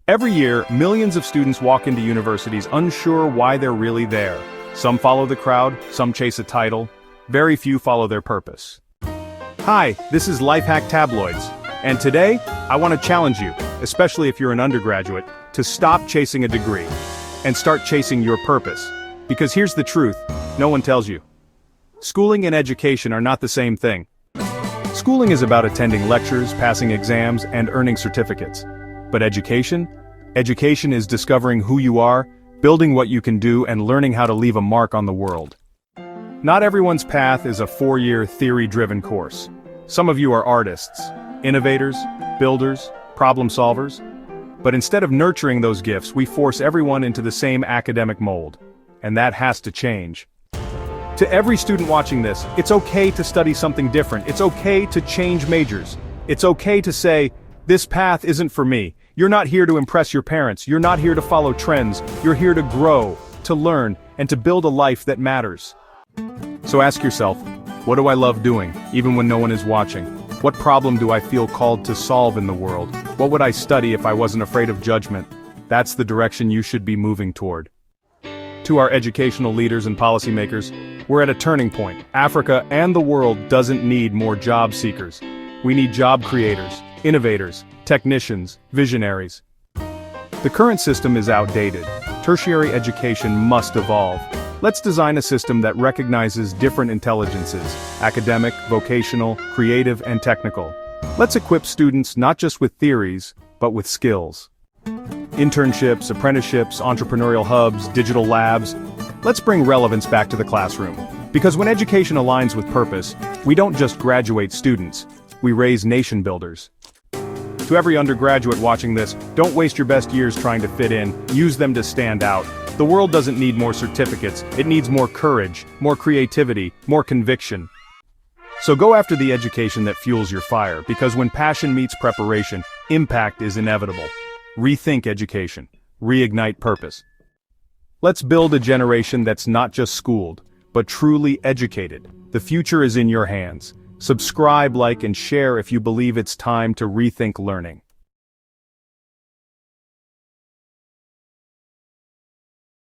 Every year, millions of students walk into universities unsure why they're really there. Some follow the crowd, some chase a title. Very few follow their purpose. Hi, this is Lifehack Tabloids, and today, I want to challenge you, especially if you're an undergraduate, to stop chasing a degree and start chasing your purpose. Because here's the truth, no one tells you. Schooling and education are not the same thing. Schooling is about attending lectures, passing exams, and earning certificates. But education? Education is discovering who you are, building what you can do, and learning how to leave a mark on the world. Not everyone's path is a 4-year theory-driven course. Some of you are artists, innovators, builders, problem solvers. But instead of nurturing those gifts, we force everyone into the same academic mold. And that has to change. To every student watching this, it's okay to study something different. It's okay to change majors. It's okay to say, this path isn't for me. You're not here to impress your parents. You're not here to follow trends. You're here to grow, to learn, and to build a life that matters. So ask yourself, what do I love doing, even when no one is watching? What problem do I feel called to solve in the world? What would I study if I wasn't afraid of judgment? That's the direction you should be moving toward. To our educational leaders and policymakers, we're at a turning point. Africa and the world doesn't need more job seekers. We need job creators, innovators, technicians, visionaries. The current system is outdated. Tertiary education must evolve. Let's design a system that recognizes different intelligences: academic, vocational, creative, and technical. Let's equip students not just with theories, but with skills. Internships, apprenticeships, entrepreneurial hubs, digital labs. Let's bring relevance back to the classroom. Because when education aligns with purpose, we don't just graduate students, we raise nation builders. To every undergraduate watching this, don't waste your best years trying to fit in, use them to stand out. The world doesn't need more certificates, it needs more courage, more creativity, more conviction. So go after the education that fuels your fire, because when passion meets preparation, impact is inevitable. Rethink education. Reignite purpose. Let's build a generation that's not just schooled, but truly educated. The future is in your hands. Subscribe, like, and share if you believe it's time to rethink learning.